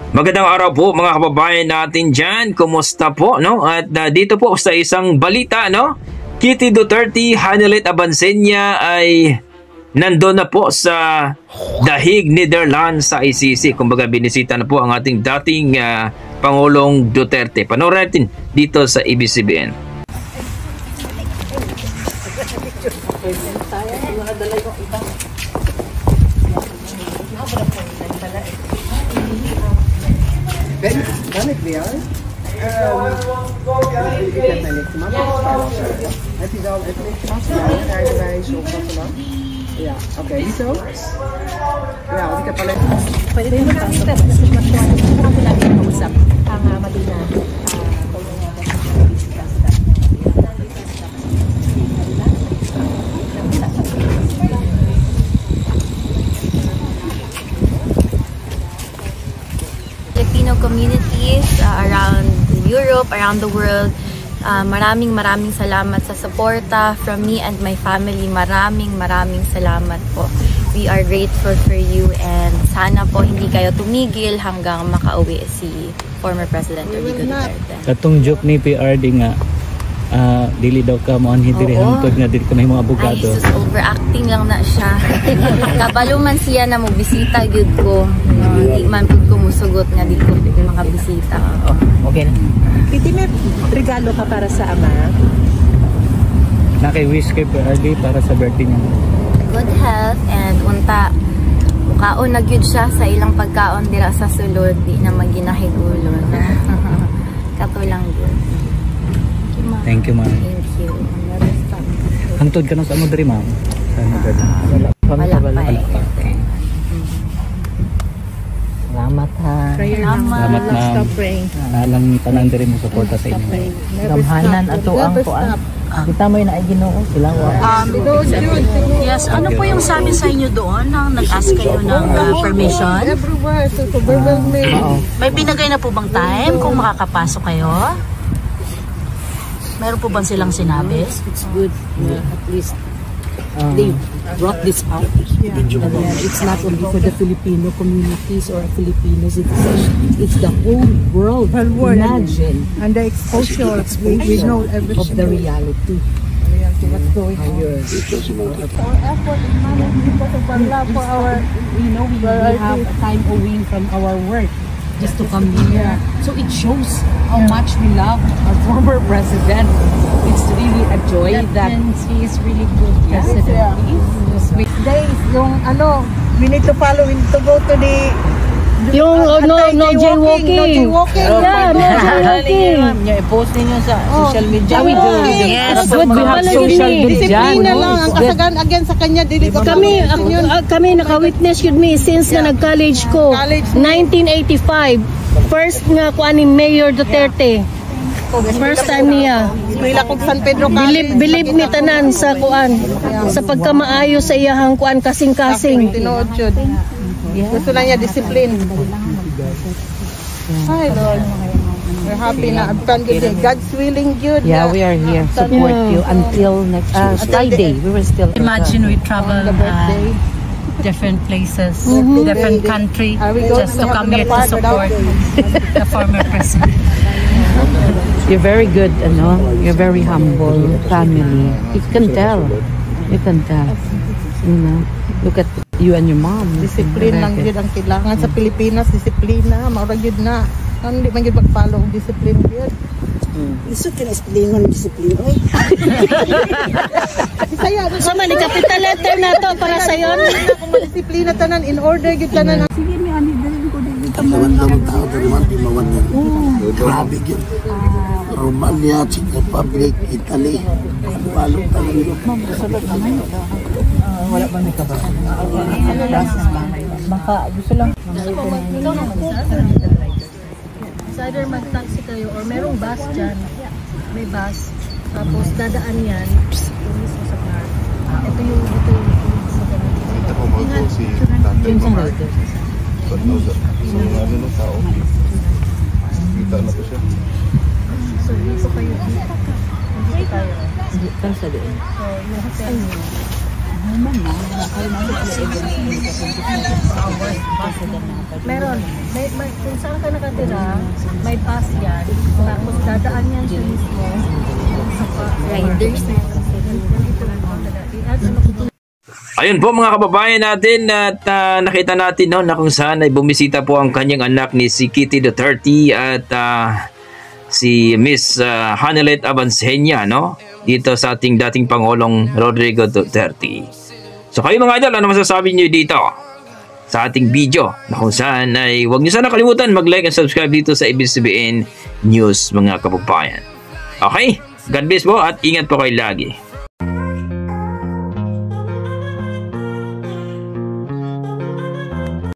Magandang araw po mga kababayan natin dyan. Kumusta po, no? At dito po sa isang balita, no? Kitty Duterte, Hanelit Abansenya ay nandun na po sa The Hague, Netherlands sa ICC. Kumbaga binisita na po ang ating dating Pangulong Duterte. Panoorin natin dito sa ABS-CBN. Damit wir het niks te maken. Heb je dan het niks te maken? Rijbewijs of wat dan ook? Ja, oké, niet zo? Ja, want ik heb alleen... Pwede rin magpasok. Kasi mag-short. Ako lagi mag-usap. Ang Madina. Filipino communities around Europe, around the world. Maraming salamat sa suporta from me and my family. Maraming salamat po. We are grateful for you and sana po hindi kayo tumigil hanggang makauwi si former President Rodrigo Duterte. Katong joke ni PRD nga dili daw ka mo anhi diri hangtod nga dili ka may mga abogado. Ay, overacting lang na siya. Kabalo man siya na mo bisita gyud ko. Hindi man pud ko musugot nga dito makabisita. Okay na. Kitty, may regalo ka para sa ama? Naki-wish kay PRD para sa birthday niya. Good health and unta mukaon na gyud siya sa ilang pagkaon dira sa sulod, di na maginahigulon. Kato lang gyud. Thank you, ma'am. Thank you. Hangtod ka na sa amo diri, ma'am. Wala pa. Salamat ha. Salamat, ma'am. Stop praying. Alang tanan diri mo suporta sa inyo. Gamhanan ato ang kuan. Kita mo na ay Ginoo sila wa. Yes, ano po yung sabi sa inyo doon nang nag-ask kayo ng permission? May binigay na po bang time kung makakapasok kayo? Meron po bang silang sinabi? It's good. At least they brought this out. It's not only for the Filipino communities or Filipinos. It's the whole world. Imagine. And the exposure, we know everything. Of the reality. What's going on? Our effort is not for our, We have a time away from our work just to come here. So it shows how much we love our former president. It's really a joy that he is really good president. Days, yung we need to follow him to go to the no jaywalking. Yeah, no jaywalking. I-post ninyo sa social media. We do. Yes, good. We have social media. Disiplina lang ang kasagan again sa kanya. Dili ko Kami naka-witness yun since na nag-college ko. 1985. First nga kuan ni Mayor Duterte. First time niya. Eskwela kog San Pedro College. Believe mi tanan sa kuan. Sa pagkamaayo sa iyahang kuan kasing-kasing. Tinuod jud. Gusto lang niya discipline. Hi Lord. We're happy na God's willing good. Yeah, we are here. Support you until next Friday. We will still Imagine we travel different places, different country, just to come here to support the former president. You're very good, you're very humble family. You can tell. Look at you and your mom. Discipline lang yun ang kailangan sa Pilipinas. Disiplina, maurag yun na. Hindi man yun mag-follow ang discipline yun. Iso kina-explain ng disiplina. Sama ni capital letter na to para sa yon. Kung disiplina tanan, in order yun tanan. Sige, may ani dali ko dili Naman tao dari man pimawan niya. Grabe yun. Romania, Czech Republic, Italy. Balong talaga yun. Wala ba may kabahan? Baka gusto lang. Either mag-taxi kayo or merong bus dyan. May bus. Tapos dadaan yan. Mismo sa car. Ito yung sa ganun. Ito si Tatay Mamar. So, ano na tao? Kita na po siya. So, dito kayo. Dito tayo. Dito sa doon. So, yung hotel nyo. Meron. Kung saan ka nakatira, may bus yan. Tapos dadaan yan siya mismo. Riders. Ayun po mga kababayan natin at nakita natin no, na kung saan ay bumisita po ang kanyang anak ni si Kitty Duterte at si Miss Hanelet Abansenia no, dito sa ating dating Pangulong Rodrigo Duterte. So kayo mga idol, ano masasabi niyo dito sa ating video na kung saan ay huwag niyo sana kalimutan mag-like and subscribe dito sa ABS-CBN News mga kababayan. Okay, God bless po at ingat po kayo lagi.